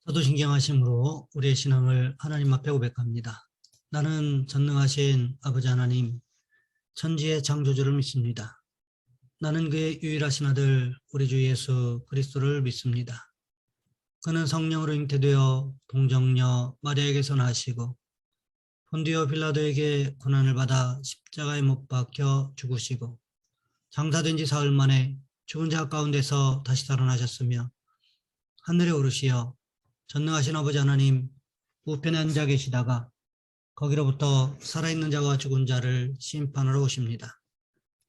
사도신경하심으로 우리의 신앙을 하나님 앞에 고백합니다. 나는 전능하신 아버지 하나님, 천지의 창조주를 믿습니다. 나는 그의 유일하신 아들 우리 주 예수 그리스도를 믿습니다. 그는 성령으로 잉태되어 동정녀 마리아에게서 나시고 본디오 빌라도에게 고난을 받아 십자가에 못 박혀 죽으시고 장사된 지 사흘 만에 죽은 자 가운데서 다시 살아나셨으며 하늘에 오르시어 전능하신 아버지 하나님 우편에 앉아 계시다가 거기로부터 살아있는 자와 죽은 자를 심판하러 오십니다.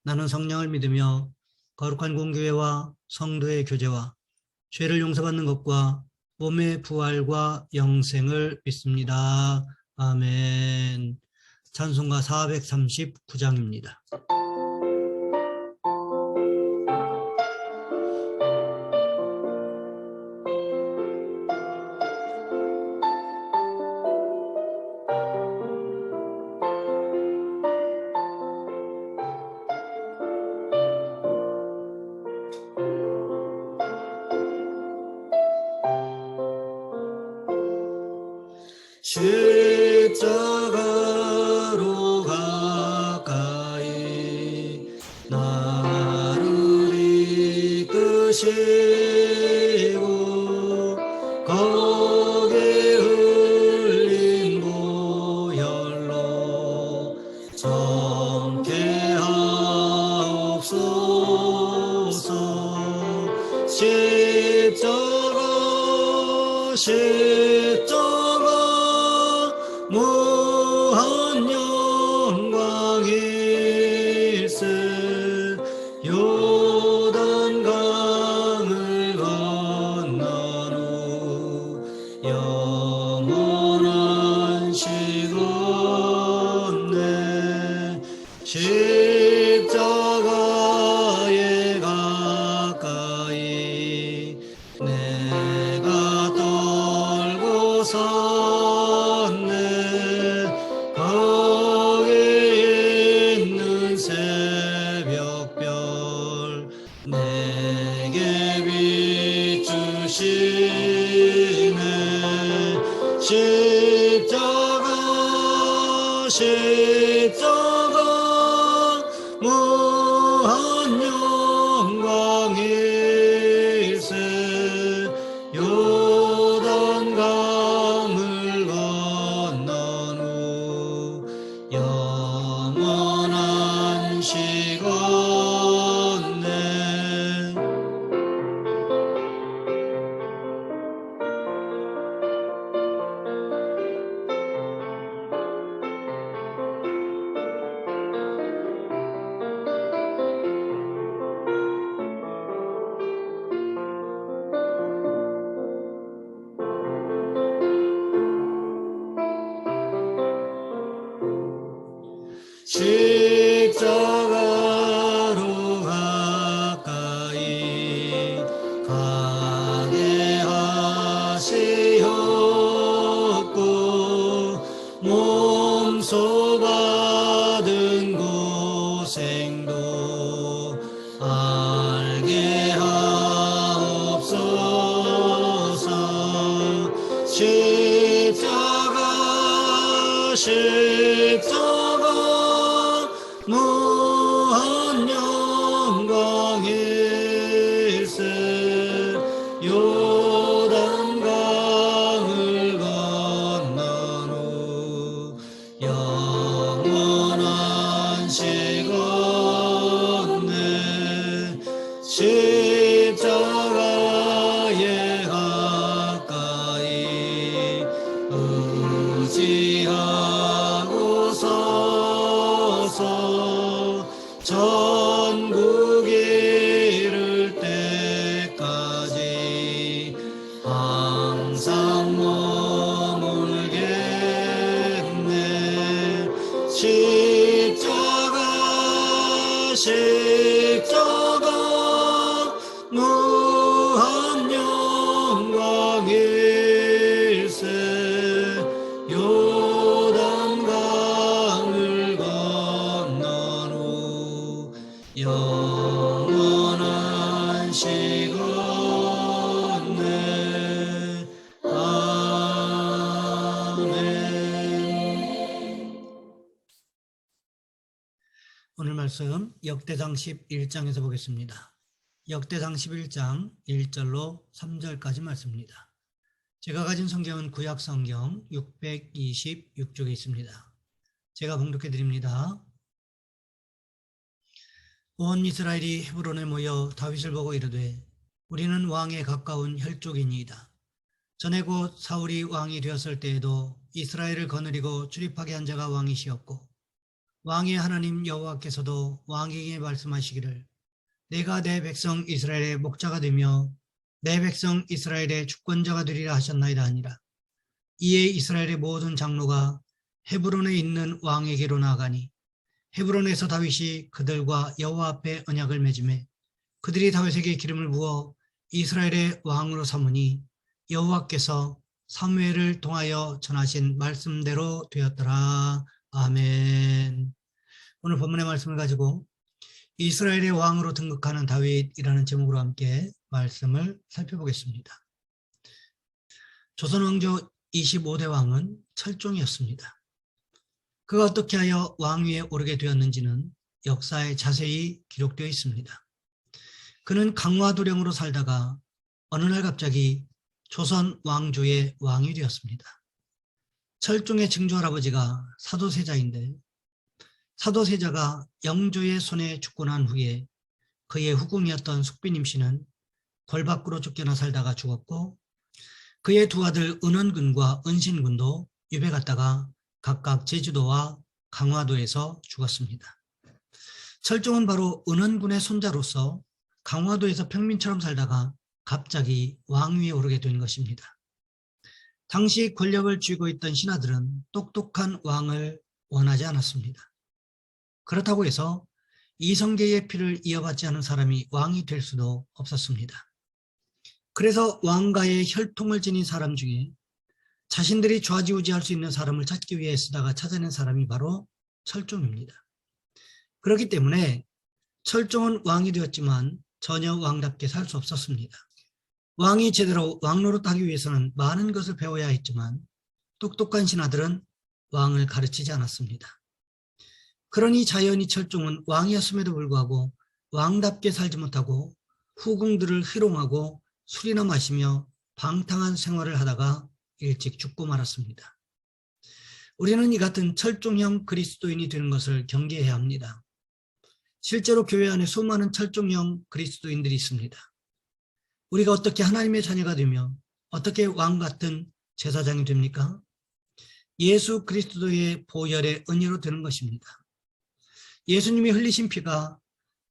나는 성령을 믿으며 거룩한 공교회와 성도의 교제와 죄를 용서받는 것과 몸의 부활과 영생을 믿습니다. 아멘. 찬송가 439장입니다. 십자가로 가까이 나를 이끄시고 거기 흘린 보혈로 정케 하옵소서. 십자가 무한 영광일세. 요단강을 건넌 후 영원한 시건네. 십자가에 가까이 내가 떨고 섰네. 거기 있는 새벽별 내게 비추시네. 십자가 무한 영광일세. 요단강을 건넌 후 영원한 시건네. 십자가로 가까이 가게 하시었고 몸소 받은 고생도 알게 하옵소서. 십자가 무한 영광일세. 요단강을 건넌 후 영원한 시건네. 십자가에 가까이 의지하고 서서 전국 이를 때까지 항상 머물겠네. 십자가 무한 영광일세. 요단강을 건넌 후 영원한 시건네. 말씀 역대상 11장에서 보겠습니다. 역대상 11장 1절로 3절까지 말씀입니다. 제가 가진 성경은 구약 성경 626쪽에 있습니다. 제가 봉독해 드립니다. 온 이스라엘이 헤브론에 모여 다윗을 보고 이르되 우리는 왕에 가까운 혈족이니이다. 전에 곧 사울이 왕이 되었을 때에도 이스라엘을 거느리고 출입하게 한 자가 왕이시었고 왕의 하나님 여호와께서도 왕에게 말씀하시기를 내가 내 백성 이스라엘의 목자가 되며 내 백성 이스라엘의 주권자가 되리라 하셨나이다 하니라. 이에 이스라엘의 모든 장로가 헤브론에 있는 왕에게로 나아가니 헤브론에서 다윗이 그들과 여호와 앞에 언약을 맺음에 그들이 다윗에게 기름을 부어 이스라엘의 왕으로 삼으니 여호와께서 사무엘을 통하여 전하신 말씀대로 되었더라. 아멘. 오늘 본문의 말씀을 가지고 이스라엘의 왕으로 등극하는 다윗이라는 제목으로 함께 말씀을 살펴보겠습니다. 조선 왕조 25대 왕은 철종이었습니다. 그가 어떻게 하여 왕위에 오르게 되었는지는 역사에 자세히 기록되어 있습니다. 그는 강화도령으로 살다가 어느 날 갑자기 조선 왕조의 왕이 되었습니다. 철종의 증조할아버지가 사도세자인데 사도세자가 영조의 손에 죽고 난 후에 그의 후궁이었던 숙비님 씨는 궐 밖으로 쫓겨나 살다가 죽었고 그의 두 아들 은원군과 은신군도 유배 갔다가 각각 제주도와 강화도에서 죽었습니다. 철종은 바로 은원군의 손자로서 강화도에서 평민처럼 살다가 갑자기 왕위에 오르게 된 것입니다. 당시 권력을 쥐고 있던 신하들은 똑똑한 왕을 원하지 않았습니다. 그렇다고 해서 이성계의 피를 이어받지 않은 사람이 왕이 될 수도 없었습니다. 그래서 왕가의 혈통을 지닌 사람 중에 자신들이 좌지우지할 수 있는 사람을 찾기 위해 쓰다가 찾아낸 사람이 바로 철종입니다. 그렇기 때문에 철종은 왕이 되었지만 전혀 왕답게 살 수 없었습니다. 왕이 제대로 왕노릇하기 위해서는 많은 것을 배워야 했지만 똑똑한 신하들은 왕을 가르치지 않았습니다. 그러니 자연히 철종은 왕이었음에도 불구하고 왕답게 살지 못하고 후궁들을 희롱하고 술이나 마시며 방탕한 생활을 하다가 일찍 죽고 말았습니다. 우리는 이 같은 철종형 그리스도인이 되는 것을 경계해야 합니다. 실제로 교회 안에 수많은 철종형 그리스도인들이 있습니다. 우리가 어떻게 하나님의 자녀가 되며 어떻게 왕 같은 제사장이 됩니까? 예수 그리스도의 보혈의 은혜로 되는 것입니다. 예수님이 흘리신 피가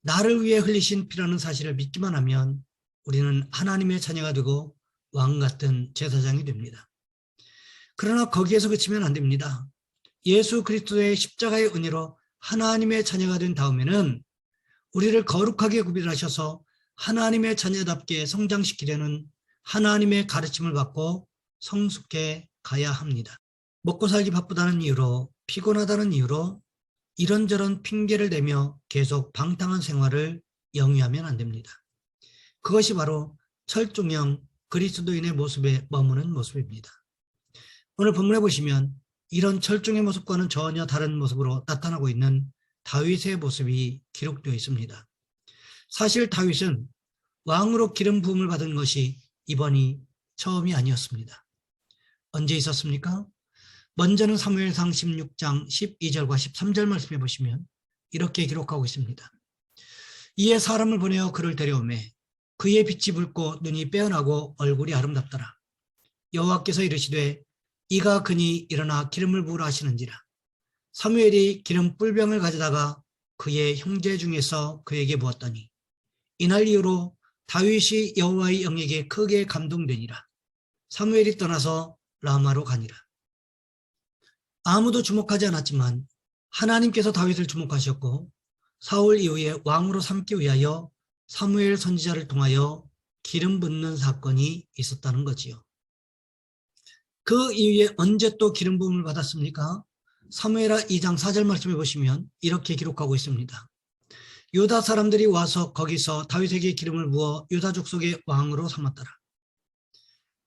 나를 위해 흘리신 피라는 사실을 믿기만 하면 우리는 하나님의 자녀가 되고 왕 같은 제사장이 됩니다. 그러나 거기에서 그치면 안 됩니다. 예수 그리스도의 십자가의 은혜로 하나님의 자녀가 된 다음에는 우리를 거룩하게 구별하셔서 하나님의 자녀답게 성장시키려는 하나님의 가르침을 받고 성숙해 가야 합니다. 먹고 살기 바쁘다는 이유로 피곤하다는 이유로 이런저런 핑계를 대며 계속 방탕한 생활을 영위하면 안 됩니다. 그것이 바로 철종형 그리스도인의 모습에 머무는 모습입니다. 오늘 본문에 보시면 이런 철종의 모습과는 전혀 다른 모습으로 나타나고 있는 다윗의 모습이 기록되어 있습니다. 사실 다윗은 왕으로 기름 부음을 받은 것이 이번이 처음이 아니었습니다. 언제 있었습니까? 먼저는 사무엘상 16장 12절과 13절 말씀해 보시면 이렇게 기록하고 있습니다. 이에 사람을 보내어 그를 데려오매 그의 빛이 붉고 눈이 빼어나고 얼굴이 아름답더라. 여호와께서 이르시되 이가 그니 일어나 기름을 부으라 하시는지라. 사무엘이 기름 뿔병을 가져다가 그의 형제 중에서 그에게 부었더니 이날 이후로 다윗이 여호와의 영에게 크게 감동되니라. 사무엘이 떠나서 라마로 가니라. 아무도 주목하지 않았지만 하나님께서 다윗을 주목하셨고 사울 이후에 왕으로 삼기 위하여 사무엘 선지자를 통하여 기름 붓는 사건이 있었다는 거지요. 그 이후에 언제 또 기름 부음을 받았습니까? 사무엘하 2장 4절 말씀해 보시면 이렇게 기록하고 있습니다. 유다 사람들이 와서 거기서 다윗에게 기름을 부어 유다 족속의 왕으로 삼았더라.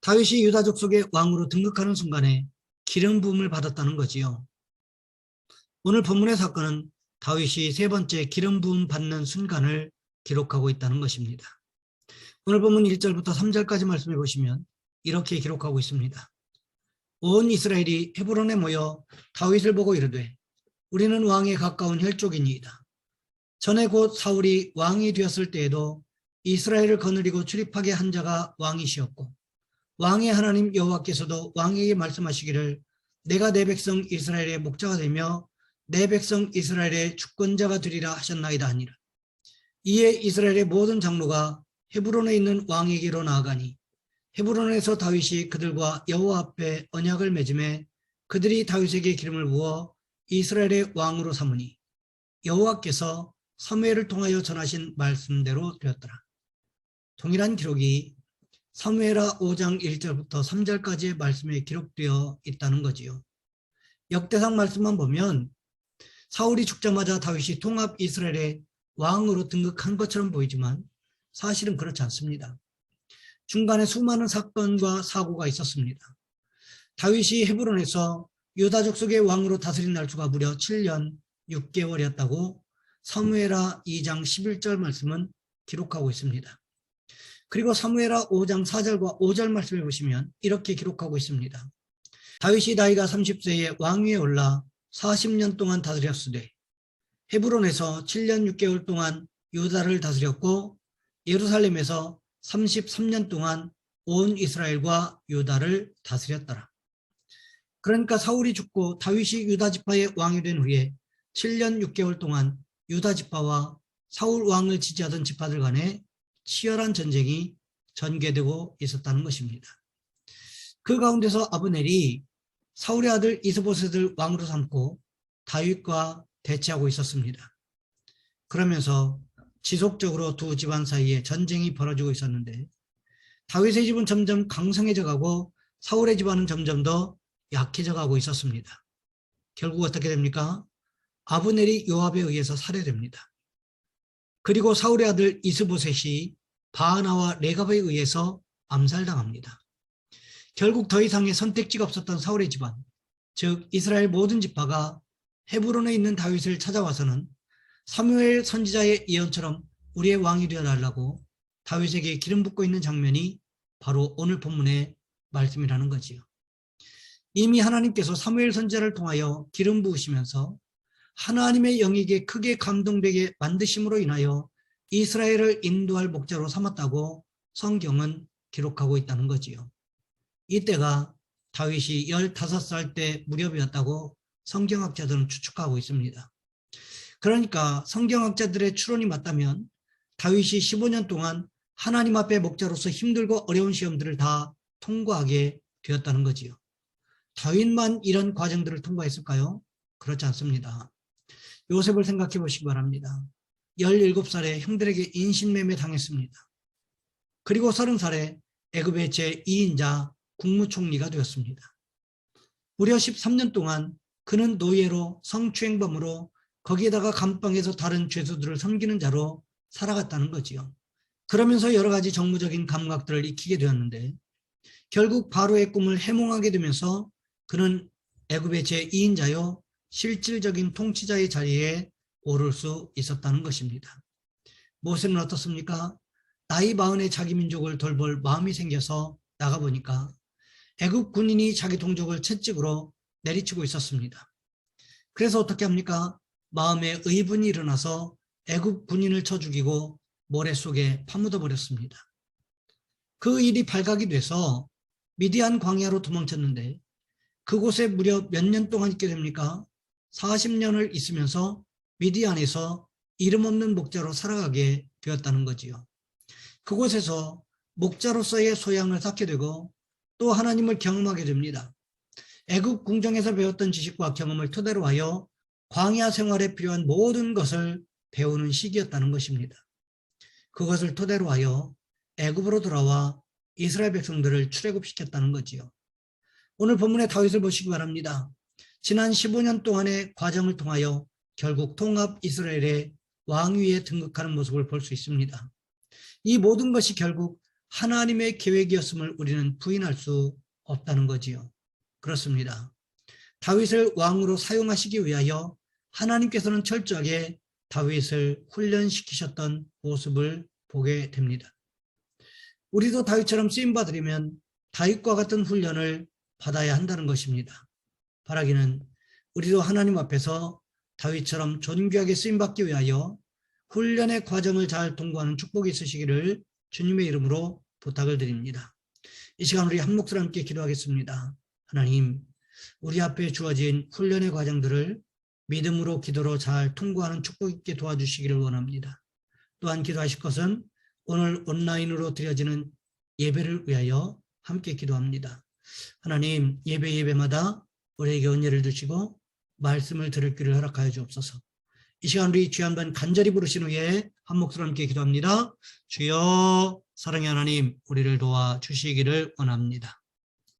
다윗이 유다 족속의 왕으로 등극하는 순간에 기름 부음을 받았다는 거지요. 오늘 본문의 사건은 다윗이 세 번째 기름 부음 받는 순간을 기록하고 있다는 것입니다. 오늘 본문 1절부터 3절까지 말씀해 보시면 이렇게 기록하고 있습니다. 온 이스라엘이 헤브론에 모여 다윗을 보고 이르되 우리는 왕에 가까운 혈족이니이다. 전에 곧 사울이 왕이 되었을 때에도 이스라엘을 거느리고 출입하게 한 자가 왕이시었고 왕의 하나님 여호와께서도 왕에게 말씀하시기를 내가 내 백성 이스라엘의 목자가 되며 내 백성 이스라엘의 주권자가 되리라 하셨나이다 하니라. 이에 이스라엘의 모든 장로가 헤브론에 있는 왕에게로 나아가니 헤브론에서 다윗이 그들과 여호와 앞에 언약을 맺음에 그들이 다윗에게 기름을 부어 이스라엘의 왕으로 삼으니 여호와께서 사무엘을 통하여 전하신 말씀대로 되었더라. 동일한 기록이 사무엘하 5장 1절부터 3절까지의 말씀에 기록되어 있다는 거지요. 역대상 말씀만 보면 사울이 죽자마자 다윗이 통합 이스라엘의 왕으로 등극한 것처럼 보이지만 사실은 그렇지 않습니다. 중간에 수많은 사건과 사고가 있었습니다. 다윗이 헤브론에서 유다 족속의 왕으로 다스린 날수가 무려 7년 6개월이었다고 사무엘하 2장 11절 말씀은 기록하고 있습니다. 그리고 사무엘하 5장 4절과 5절 말씀을 보시면 이렇게 기록하고 있습니다. 다윗이 나이가 30세에 왕위에 올라 40년 동안 다스렸으되 헤브론에서 7년 6개월 동안 유다를 다스렸고 예루살렘에서 33년 동안 온 이스라엘과 유다를 다스렸더라. 그러니까 사울이 죽고 다윗이 유다 지파의 왕이 된 후에 7년 6개월 동안 유다 지파와 사울 왕을 지지하던 지파들 간에 치열한 전쟁이 전개되고 있었다는 것입니다. 그 가운데서 아브넬이 사울의 아들 이스보셋을 왕으로 삼고 다윗과 대치하고 있었습니다. 그러면서 지속적으로 두 집안 사이에 전쟁이 벌어지고 있었는데 다윗의 집은 점점 강성해져 가고 사울의 집안은 점점 더 약해져 가고 있었습니다. 결국 어떻게 됩니까? 아브넬이 요압에 의해서 살해됩니다. 그리고 사울의 아들 이스보셋이 바하나와 레갑에 의해서 암살당합니다. 결국 더 이상의 선택지가 없었던 사울의 집안, 즉 이스라엘 모든 지파가 헤브론에 있는 다윗을 찾아와서는 사무엘 선지자의 예언처럼 우리의 왕이 되어달라고 다윗에게 기름 붓고 있는 장면이 바로 오늘 본문의 말씀이라는 거지요. 이미 하나님께서 사무엘 선지자를 통하여 기름 부으시면서 하나님의 영에게 크게 감동되게 만드심으로 인하여 이스라엘을 인도할 목자로 삼았다고 성경은 기록하고 있다는 거지요. 이때가 다윗이 15살 때 무렵이었다고 성경학자들은 추측하고 있습니다. 그러니까 성경학자들의 추론이 맞다면 다윗이 15년 동안 하나님 앞에 목자로서 힘들고 어려운 시험들을 다 통과하게 되었다는 거지요. 다윗만 이런 과정들을 통과했을까요? 그렇지 않습니다. 요셉을 생각해 보시기 바랍니다. 17살에 형들에게 인신매매 당했습니다. 그리고 30살에 애굽의 제2인자 국무총리가 되었습니다. 무려 13년 동안 그는 노예로 성추행범으로 거기에다가 감방에서 다른 죄수들을 섬기는 자로 살아갔다는 거지요. 그러면서 여러 가지 정무적인 감각들을 익히게 되었는데 결국 바로의 꿈을 해몽하게 되면서 그는 애굽의 제2인자요 실질적인 통치자의 자리에 오를 수 있었다는 것입니다. 모세는 어떻습니까? 나이 40에 자기 민족을 돌볼 마음이 생겨서 나가보니까 애굽 군인이 자기 동족을 채찍으로 내리치고 있었습니다. 그래서 어떻게 합니까? 마음에 의분이 일어나서 애굽 군인을 쳐 죽이고 모래 속에 파묻어 버렸습니다. 그 일이 발각이 돼서 미디안 광야로 도망쳤는데 그곳에 무려 몇 년 동안 있게 됩니까? 40년을 있으면서 미디안에서 이름 없는 목자로 살아가게 되었다는 거지요. 그곳에서 목자로서의 소양을 쌓게 되고 또 하나님을 경험하게 됩니다. 애굽 궁정에서 배웠던 지식과 경험을 토대로 하여 광야 생활에 필요한 모든 것을 배우는 시기였다는 것입니다. 그것을 토대로 하여 애굽으로 돌아와 이스라엘 백성들을 출애굽시켰다는 거지요. 오늘 본문의 다윗을 보시기 바랍니다. 지난 15년 동안의 과정을 통하여 결국 통합 이스라엘의 왕위에 등극하는 모습을 볼 수 있습니다. 이 모든 것이 결국 하나님의 계획이었음을 우리는 부인할 수 없다는 거지요. 그렇습니다. 다윗을 왕으로 사용하시기 위하여 하나님께서는 철저하게 다윗을 훈련시키셨던 모습을 보게 됩니다. 우리도 다윗처럼 쓰임받으려면 다윗과 같은 훈련을 받아야 한다는 것입니다. 바라기는 우리도 하나님 앞에서 다윗처럼 존귀하게 쓰임받기 위하여 훈련의 과정을 잘 통과하는 축복이 있으시기를 주님의 이름으로 부탁을 드립니다. 이 시간 우리 한 목소리 함께 기도하겠습니다. 하나님, 우리 앞에 주어진 훈련의 과정들을 믿음으로 기도로 잘 통과하는 축복 있게 도와주시기를 원합니다. 또한 기도하실 것은 오늘 온라인으로 드려지는 예배를 위하여 함께 기도합니다. 하나님, 예배마다 우리에게 은혜를 주시고 말씀을 들을 길을 허락하여 주옵소서. 이 시간 우리 주여 한번 간절히 부르신 후에 한 목소리 함께 기도합니다. 주여, 사랑의 하나님, 우리를 도와주시기를 원합니다.